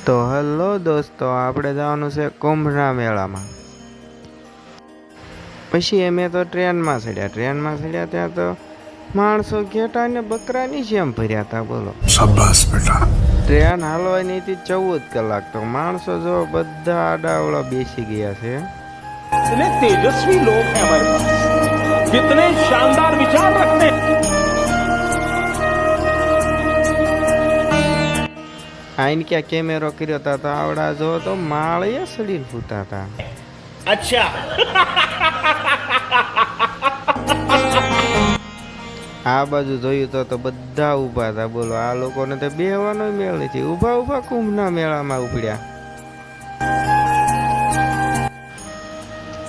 તો હેલો દોસ્તો, આપણે જવાનું છે કુંભના મેળામાં. પછી અમે તો ટ્રેનમાં ચડ્યા. ત્યાં તો માણસો ઘેટા ને બકરાની જેમ ભર્યા હતા. બોલો, શાબાશ બેટા. ટ્રેન હાલવાની હતી 14 કલાક. તો માણસો જો બધા આડાવડા બેસી ગયા છે. कितने तेजस्वी लोग हैं हमारे पास, कितने शानदार विचार रखते हैं. આઈને ક્યાં કેમેરો કર્યો હતા તો આવડા જો તો માળીએ સડીને ફૂટા હતા. अच्छा. આ બાજુ જોયું તો બધા ઊભા હતા. બોલો, આ લોકોને તો બેહવાનો મેળ નથી. ઊભા કુંભના મેળામાં ઉપડ્યા.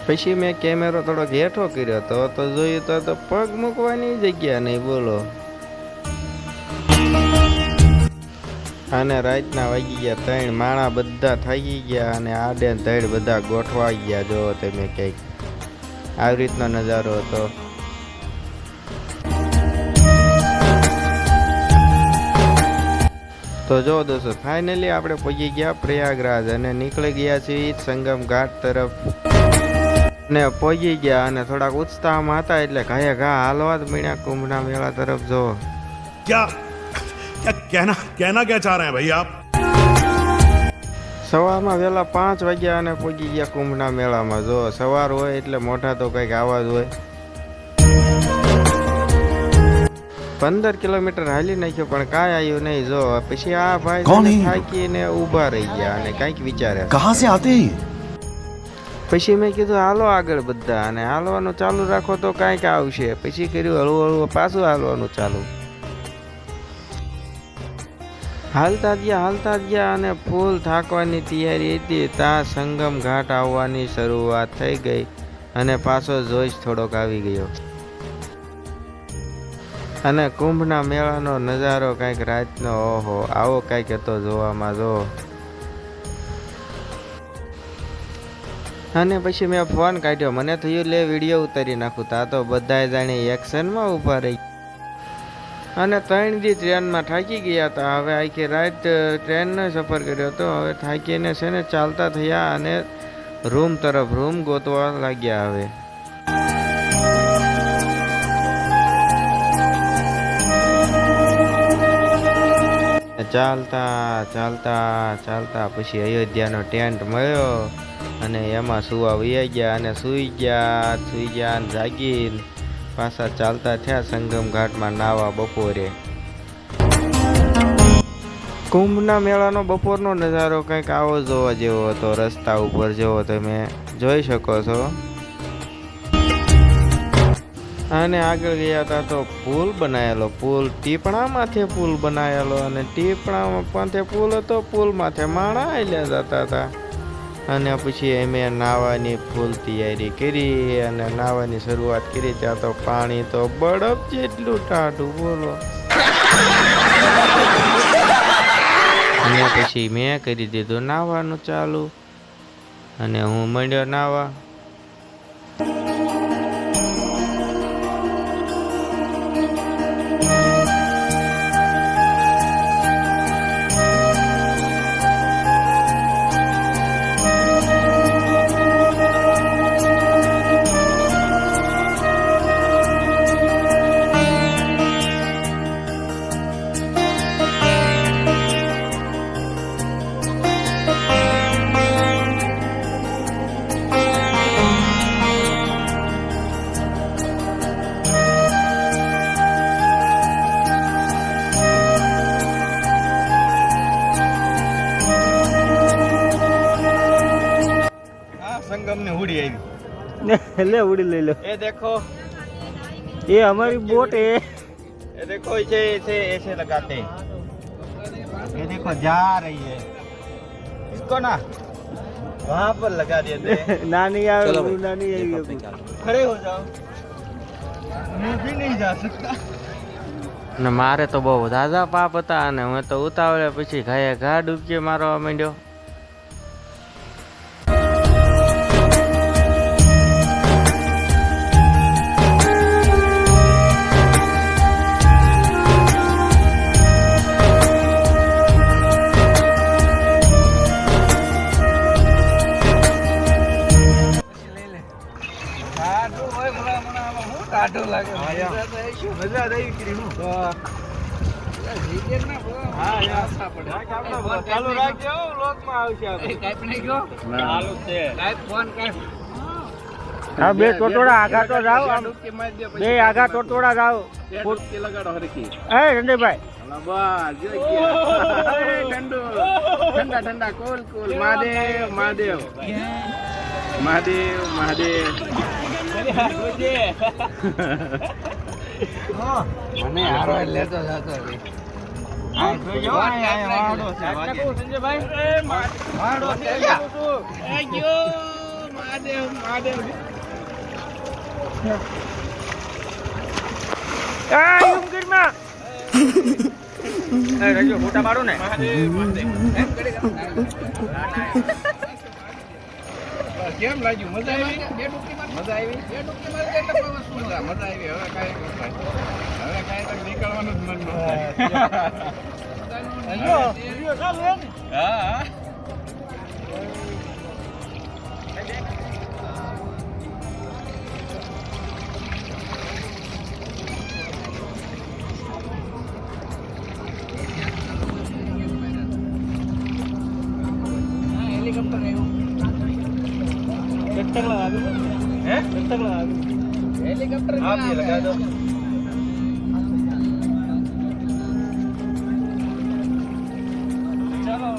પછી મેં કેમેરો થોડો હેઠો કર્યો તો જોયું તો પગ મૂકવાની જગ્યા નહીં. બોલો, અને રાતના વાગી ગયા 3. માણા બધા થાકી ગયા અને આડે ધડ બધા ગોઠવાઈ ગયા. જો તમે કંઈક આવી રીતનો નજારો હતો. તો જો દોસ્તો, ફાઇનલી આપણે પહોંચી ગયા પ્રયાગરાજ અને નીકળી ગયા છીએ સંગમ ઘાટ તરફ. ને પહોંચી ગયા અને થોડાક ઉત્સાહમાં હતા એટલે ઘાએ ઘા હાલવા જ મળ્યા કુંભના મેળા તરફ. જો क्या कहना क्या चाह रहे हैं भाई आप? સવારમાં વહેલા 5 વાગ્યા અને પહોંચી ગયા કુંભના મેળામાં. જો સવાર હોય એટલે મોટા તો કંઈક આવાજ હોય. 15 કિલોમીટર હાલી નાખ્યો પણ કાંઈ આવ્યું નહીં. જો પછી આ ભાઈ થાકીને ઊભા રહી ગયા અને કંઈક વિચારે. कहाँ से आते हैं? પછી મેં કીધું હાલો આગળ બધા, અને હાલવાનું ચાલુ રાખો તો કાંઈક આવશે. પછી કર્યું હળવું પાછું હાલવાનું ચાલુ. હાલતા ગયા અને ફૂલ થાકવાની તૈયારી હતી. ત્યાં સંગમ ઘાટ આવવાની શરૂઆત થઈ ગઈ અને પાછો જોશ થોડોક આવી ગયો. અને કુંભના મેળાનો નજારો કંઈક રાતનો, ઓહો, આવો કંઈક હતો જોવામાં. જો અને પછી મેં ફોન કાઢ્યો. મને થયું લે વિડીયો ઉતારી નાખું. તા તો બધા જાણે એક્શનમાં ઊભા રહી. અને 3 દી ટ્રેનમાં થાકી ગયા હતા. હવે આખી રાત ટ્રેનનો સફર કર્યો હતો. હવે થાકીને છે ને ચાલતા થયા અને રૂમ તરફ ગોતવા લાગ્યા. હવે ચાલતા પછી અયોધ્યાનો ટેન્ટ મળ્યો અને એમાં સુવા વૈયા ગયા અને સુઈ ગયા અને જાગીને પાછા ચાલતા થયા સંગમ ઘાટમાં નાવા બપોરે. કુંભના મેળાનો બપોરનો નજારો કંઈક આવો જોવા જેવો હતો. રસ્તા ઉપર જેવો તમે જોઈ શકો છો. અને આગળ ગયા હતા તો પુલ બનાવેલો. ટીપણા માથે પુલ બનાવેલો અને ટીપણા માથે પુલ હતો. પુલ માથે માણા આવેલા જતા હતા. અને પછી અમે નાવાની ફૂલ તૈયારી કરી અને નાવાની શરૂઆત કરી. ત્યાં તો પાણી તો બરફ જેટલું ટાઢું. બોલો, અને પછી મેં કરી દીધું નાવાનું ચાલુ અને હું મંડ્યો નાવા. संगम ने उड़ी आई. ले उड़ी ले लो. ये देखो, ये हमारी बोट है. ये देखो ऐसे लगाते हैं. ये देखो जा रही है. इसको ना वहाँ पर लगा देते हैं. नानी नानी खड़े हो जाओ. मैं भी नहीं जा सकता. ને મારે તો બહુ દાદા પાપ હતા અને હું તો ઉતાવળે પછી ઘાએ ઘા ડૂબકી મારવા માંડ્યો. ચાલુ રાખજો લોકમાં આવશે હા બે ટોટોડા આગા તો જાઓ આમ. બે આગા ટોટોડા જાઓ લગાડો હરખી એ રંજયભાઈ ઠંડા ઠંડા કોલ કોલ મહાદેવ મહાદેવ મહાદેવ મહાદેવ મને હારો લેતો જતો રે મહાદેવ મહાદેવ મોટા પાડો ને કેમ લાગ્યું મજા આવી મજા આવી મજા આવી હવે કાંઈ તો નીકળવાનું જ મન હા हेलीकॉप्टर आप ये लगा दो चलो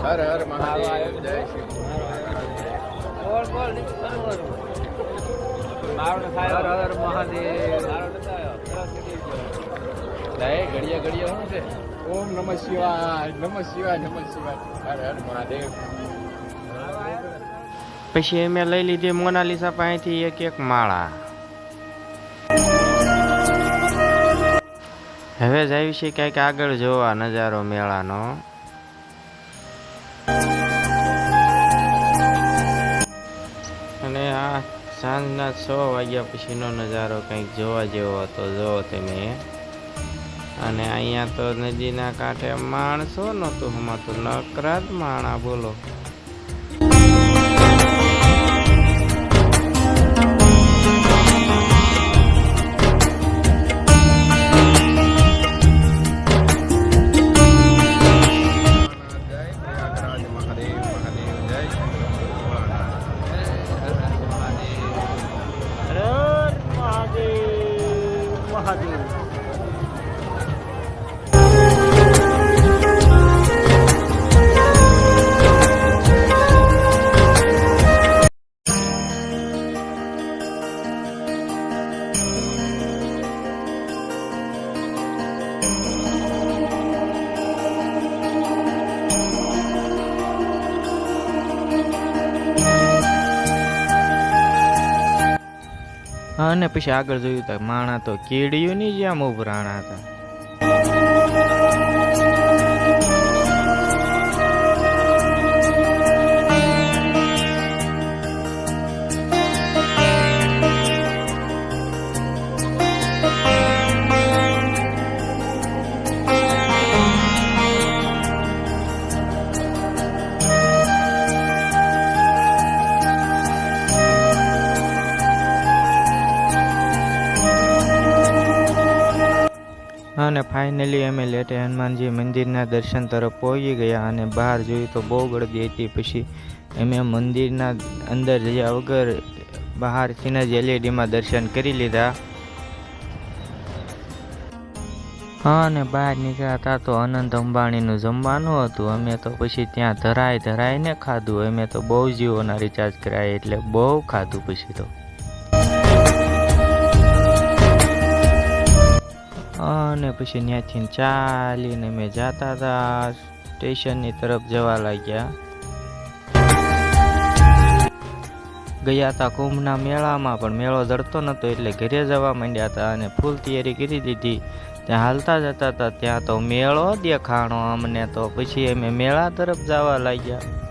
હર હર મહાદેવ જય શ્રી હર હર મહાદેવ ઘડિયા ઘડિયા શું છે ઓમ નમઃ શિવાય નમઃ શિવાય નમઃ શિવાય હર હર મહાદેવ પછી મેં લઈ લીધી મોનાલિસા પાસેથી એક એક માળા. હવે જ આવી છે કંઈક આગળ જોવા નજારો મેળાનો. અને આ સાંજના 6 વાગ્યા પછીનો નજારો કંઈક જોવા જેવો હતો, જો તમે. અને અહીંયા તો નદીના કાંઠે માણસો નહોતું હમાતું, નકરા જ માણા બોલો. મહાદેવ મહાદેવ. અને પછી આગળ જોયું તો માણા તો કીડીઓની જેમ ઉભરાણા હતા. અને ફાઇનલી અમે લેટે હનુમાનજી મંદિરના દર્શન તરફ પહોંચી ગયા અને બહાર જોયું તો બહુ ગળદી હતી. પછી અમે મંદિરના અંદર જયા વગર બહારથી જ એલઈડીમાં દર્શન કરી લીધા. હા, અને બહાર નીકળ્યા હતા તો અનંત અંબાણીનું જમવાનું હતું. અમે તો પછી ત્યાં ધરાઈને ખાધું. અમે તો બહુ જીઓના રિચાર્જ કરાય એટલે બહુ ખાધું. પછી તો અને પછી ત્યાંથી ચાલીને અમે જતા હતા સ્ટેશનની તરફ જવા લાગ્યા. ગયા હતા કુંભના મેળામાં, પણ મેળો જડતો નહોતો એટલે ઘરે જવા માંડ્યા હતા અને ફૂલ તૈયારી કરી દીધી. ત્યાં હાલતા જતા હતા ત્યાં તો મેળો દેખાણો અમને, તો પછી અમે મેળા તરફ જવા લાગ્યા.